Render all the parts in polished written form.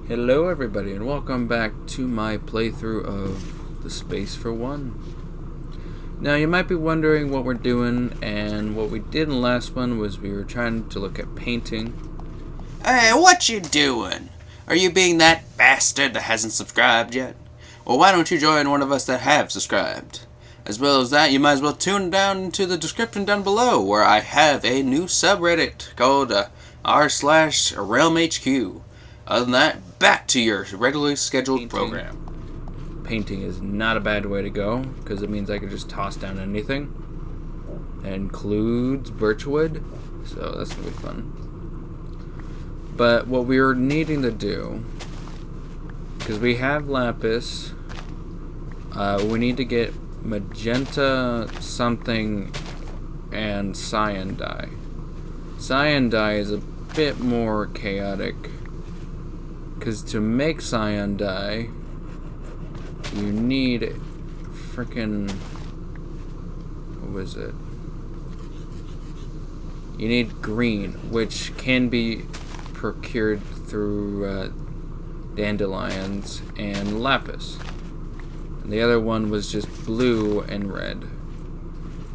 Hello everybody and welcome back to my playthrough of The Space for One. Now you might be wondering what we're doing, and what we did in the last one was we were trying to look at painting. Hey, what you doing? Are you being that bastard that hasn't subscribed yet? Well, why don't you join one of us that have subscribed? As well as that, you might as well tune down into the description down below, where I have a new subreddit called r/RealmHQ. Other than that, back to your regularly scheduled program. Painting is not a bad way to go, because it means I can just toss down anything. It includes birchwood, so that's going to be fun. But what we were needing to do, because we have lapis, we need to get magenta something and cyan dye. Cyan dye is a bit more chaotic, because to make cyan dye, you need freaking, what was it? You need green, which can be procured through dandelions and lapis. And the other one was just blue and red.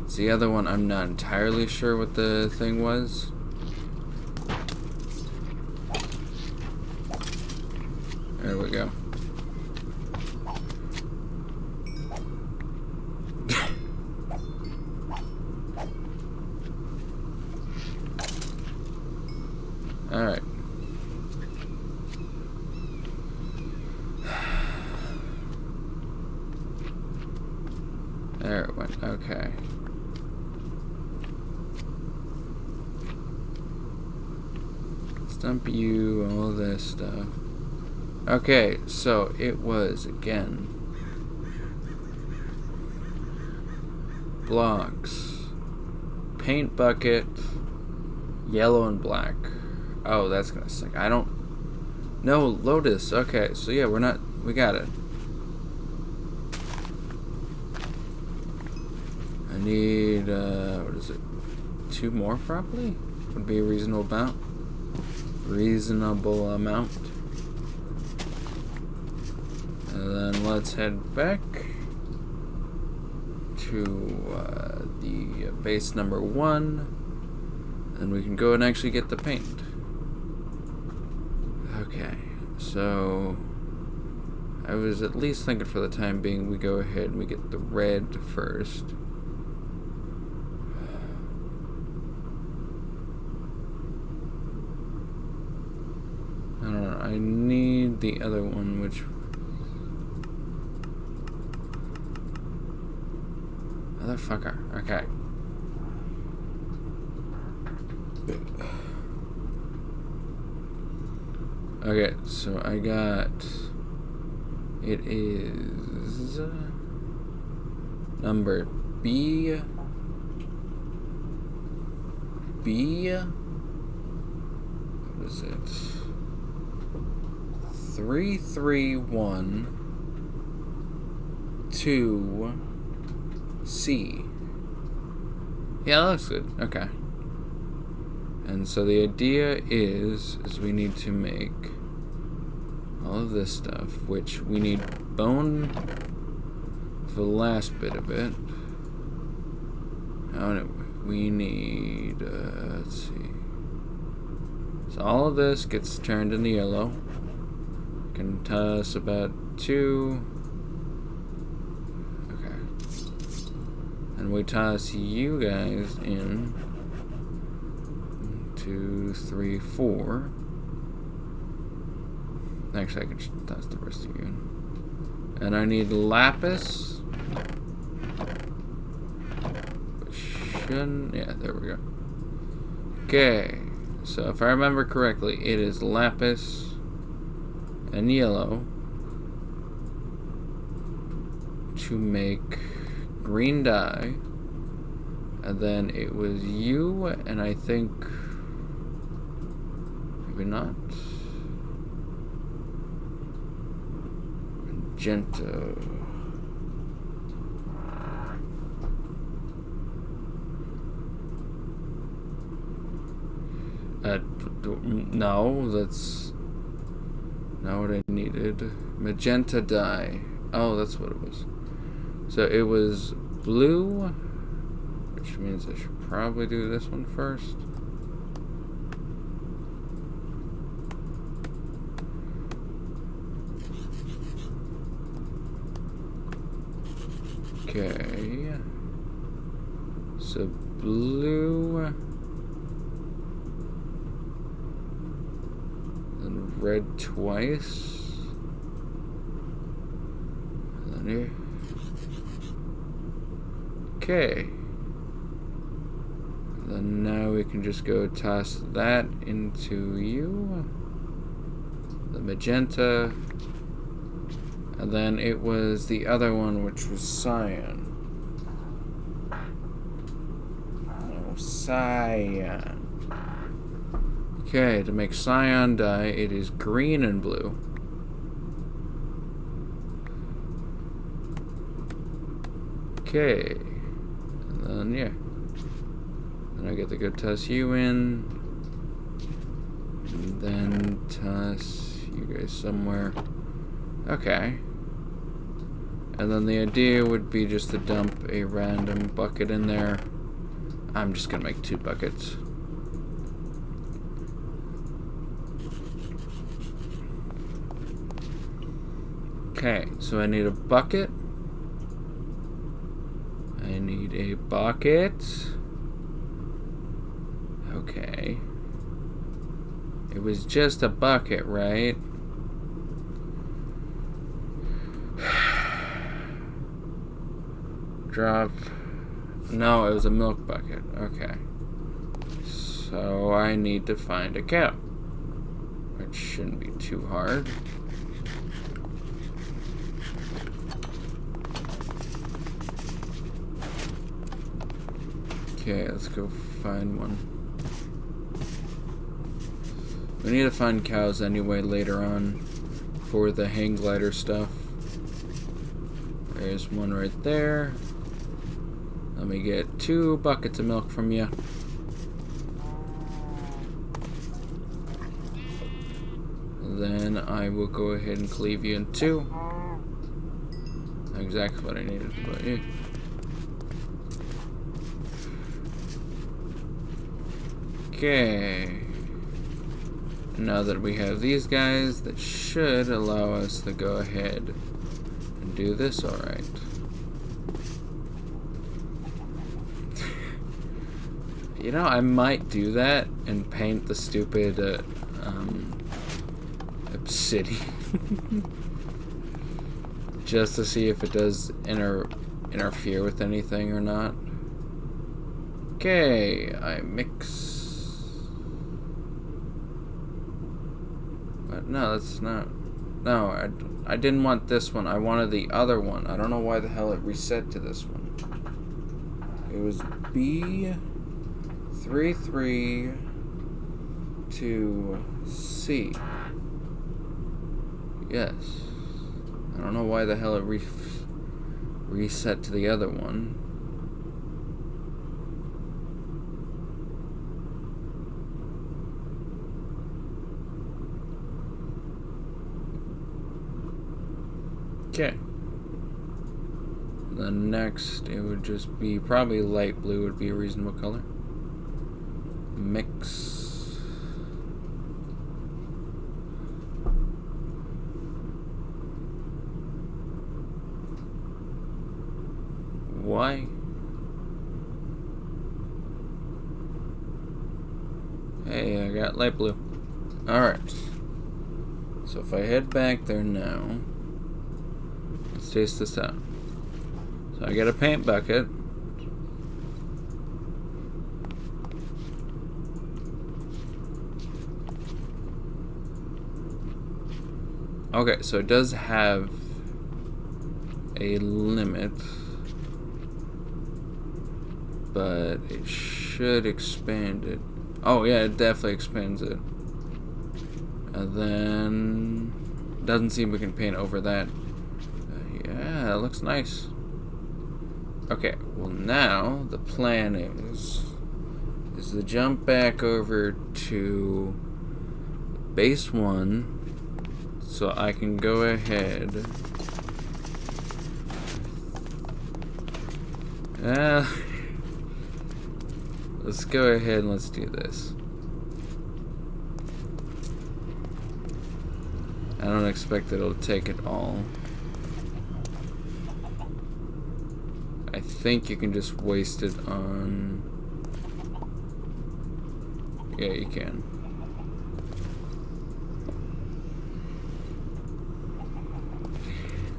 So the other one, I'm not entirely sure what the thing was. There we go. Alright. There it went. Okay. Stump you, all this stuff. Okay, so it was again blocks, paint bucket, yellow and black. Oh, that's gonna suck. I don't know. Lotus. Okay, so yeah, we got it. I need what is it, 2 more probably would be a reasonable amount. And then let's head back to the base number 1, and we can go and actually get the paint. Okay, so I was at least thinking for the time being we go ahead and we get the red first. I don't know, I need the other one, which... Motherfucker. Okay. Okay, so I got... It is... number B... What is it? 331-2C. Yeah, that looks good. Okay. And so the idea is we need to make all of this stuff, which we need bone for the last bit of it. Oh, we need, let's see. So all of this gets turned into yellow. Can toss about 2. Okay. And we toss you guys in. 2, 3, 4. Actually, I can just toss the rest of you in. And I need lapis. Yeah, there we go. Okay. So if I remember correctly, it is lapis and yellow to make green dye, and then it was you, and I think maybe not magenta. No, that's Now what I needed. Magenta dye. Oh, that's what it was. So it was blue, which means I should probably do this one first. Okay. So blue. Then red twice. And then here. Okay. Then now we can just go toss that into you. The magenta. And then it was the other one, which was cyan. No, cyan. Okay, to make cyan dye, it is green and blue. Okay. And then, yeah. Then I get to go toss you in. And then toss you guys somewhere. Okay. And then the idea would be just to dump a random bucket in there. I'm just gonna make 2 buckets. Okay, so I need a bucket. I need a bucket. Okay. It was just a bucket, right? Drop. No, it was a milk bucket. Okay. So I need to find a cow. Which shouldn't be too hard. Okay, let's go find one. We need to find cows anyway later on for the hang glider stuff. There's one right there. Let me get 2 buckets of milk from you. Then I will go ahead and cleave you in 2. Not exactly what I needed, but yeah. Okay. Now that we have these guys, that should allow us to go ahead and do this alright. You know, I might do that and paint the stupid obsidian just to see if it does interfere with anything or not. Okay, I mix. But no, that's not. No, I didn't want this one. I wanted the other one. I don't know why the hell it reset to this one. It was B33 to C. Yes. I don't know why the hell it reset to the other one. Okay. Then next, it would just be probably light blue would be a reasonable color. Mix. Why? Hey, I got light blue. Alright. So if I head back there now, let's taste this out. So I get a paint bucket. Okay, so it does have a limit, but it should expand it. Oh yeah, it definitely expands it. And then doesn't seem we can paint over that. Yeah, it looks nice. Okay, well now the plan is to jump back over to base 1. So I can go ahead. Let's go ahead and let's do this. I don't expect it'll take it all. I think you can just waste it on... Yeah, you can.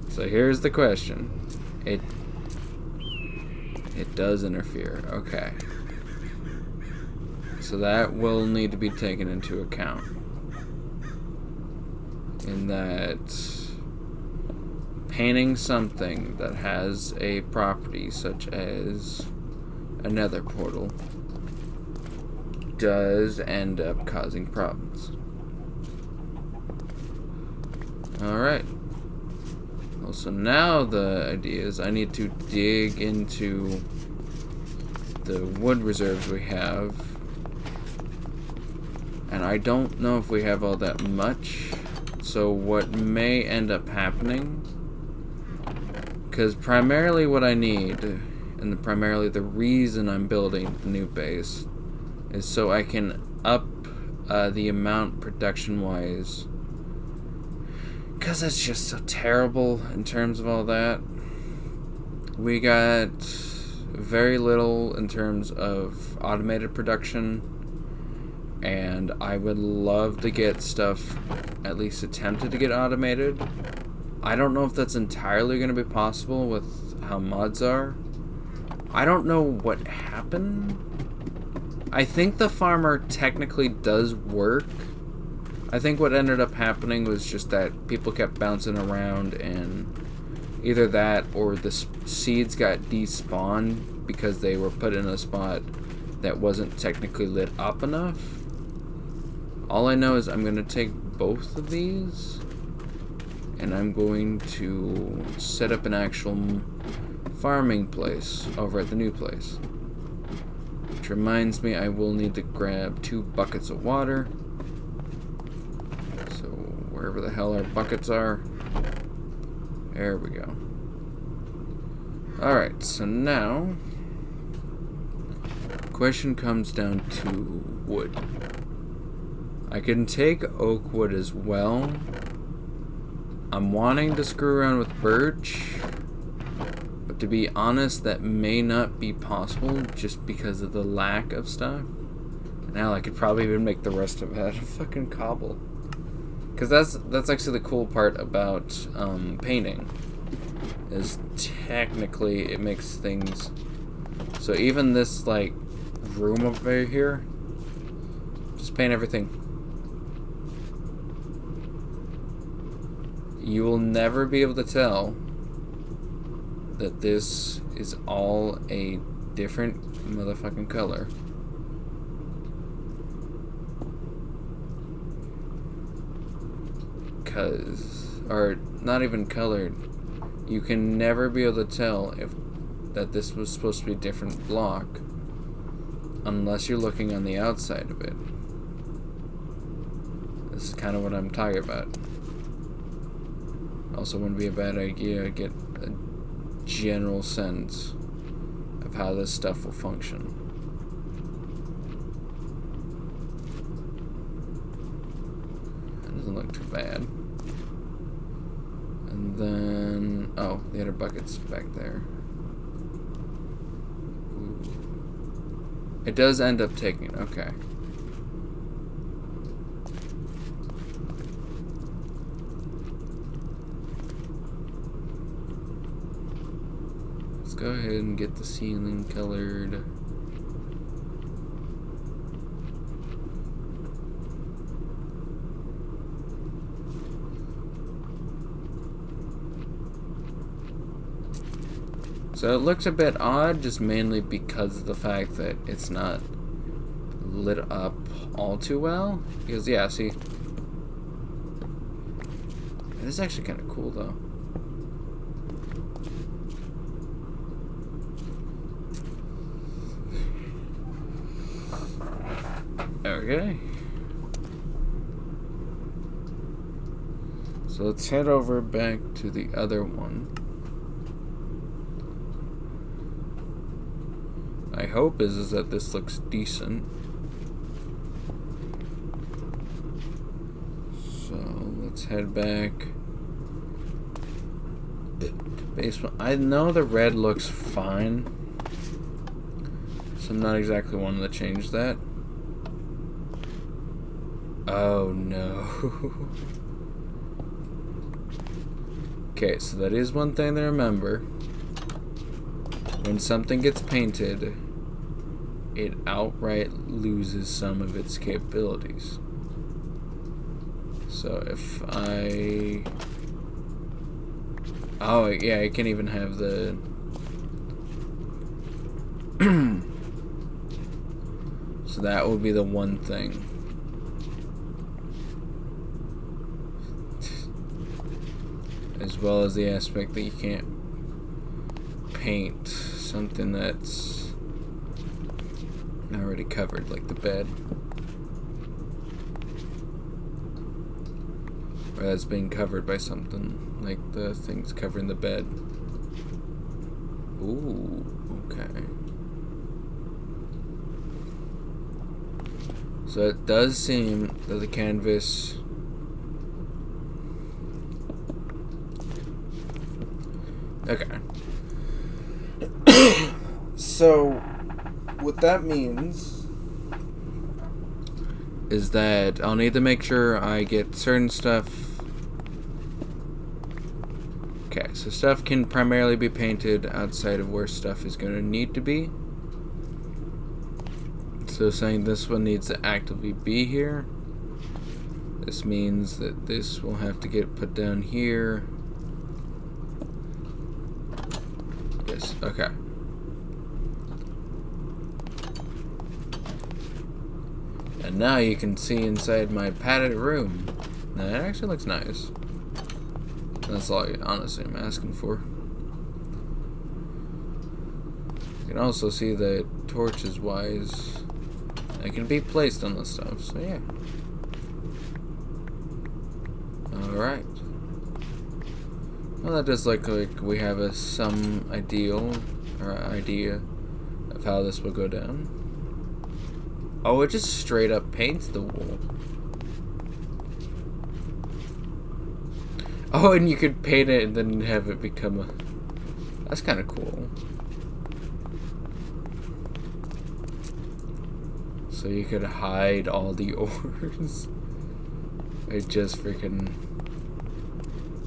So here's the question. It does interfere. Okay. So that will need to be taken into account. In that painting something that has a property such as a nether portal does end up causing problems. Alright. Well, so now the idea is I need to dig into the wood reserves we have. And I don't know if we have all that much. So what may end up happening, because primarily what I need, and primarily the reason I'm building the new base, is so I can up the amount production-wise, because it's just so terrible in terms of all that. We got very little in terms of automated production, and I would love to get stuff at least attempted to get automated. I don't know if that's entirely going to be possible with how mods are. I don't know what happened. I think the farmer technically does work. I think what ended up happening was just that people kept bouncing around, and either that or the seeds got despawned because they were put in a spot that wasn't technically lit up enough. All I know is I'm going to take both of these and I'm going to set up an actual farming place over at the new place. Which reminds me, I will need to grab 2 buckets of water. So wherever the hell our buckets are, there we go. Alright, so now question comes down to wood. I can take oak wood as well. I'm wanting to screw around with birch, but to be honest, that may not be possible just because of the lack of stuff. Now I could probably even make the rest of it out of fucking cobble. Because that's actually the cool part about painting, is technically it makes things... So even this like room over here, just paint everything. You will never be able to tell that this is all a different motherfucking color. Or not even colored. You can never be able to tell if that this was supposed to be a different block unless you're looking on the outside of it. This is kind of what I'm talking about. Also wouldn't be a bad idea to get a general sense of how this stuff will function. That doesn't look too bad. And then, oh, the other bucket's back there. Ooh. It does end up taking, okay. Let's go ahead and get the ceiling colored. So it looks a bit odd, just mainly because of the fact that it's not lit up all too well. Because, yeah, see, this is actually kind of cool, though. Okay. So let's head over back to the other one. My hope is that this looks decent. So let's head back to basement. I know the red looks fine, so I'm not exactly wanting to change that. Oh no. Okay, so that is one thing to remember. When something gets painted, it outright loses some of its capabilities. So if I... Oh, yeah, I can even have the... So that would be the one thing. As well as the aspect that you can't paint something that's already covered, like the bed. Or that's being covered by something, like the things covering the bed. Ooh, okay. So it does seem that the canvas... Okay. So, what that means is that I'll need to make sure I get certain stuff. Okay, so stuff can primarily be painted outside of where stuff is going to need to be. So saying this one needs to actively be here. This means that this will have to get put down here. Yes, okay. And now you can see inside my padded room. Now that actually looks nice. That's all I honestly am asking for. You can also see the torches wise. They can be placed on the stuff, so yeah. Alright. Well, that does look like we have some idea of how this will go down. Oh, it just straight up paints the wool. Oh, and you could paint it and then have it become a... That's kind of cool. So you could hide all the ores. By just freaking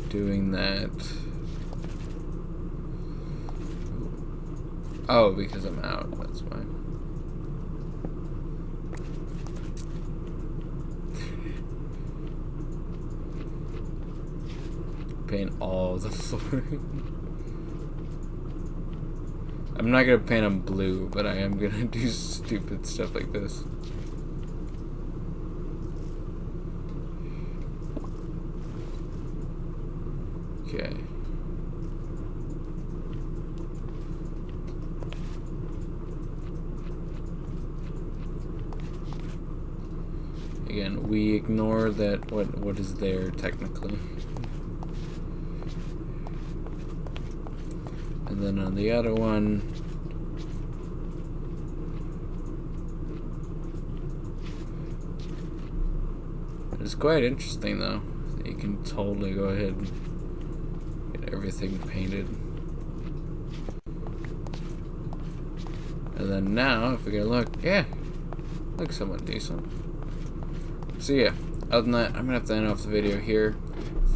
doing that. Oh, because I'm out, that's why. Paint all the flooring. I'm not gonna paint them blue, but I am gonna do stupid stuff like this. Okay. Again, we ignore that what is there technically. And then on the other one, it's quite interesting though. You can totally go ahead and get everything painted. And then now, if we go look, yeah, looks somewhat decent. So yeah, other than that, I'm gonna have to end off the video here.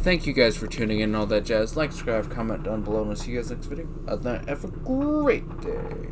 Thank you guys for tuning in and all that jazz. Like, subscribe, comment down below, and I'll see you guys next video. Other than that, have a great day.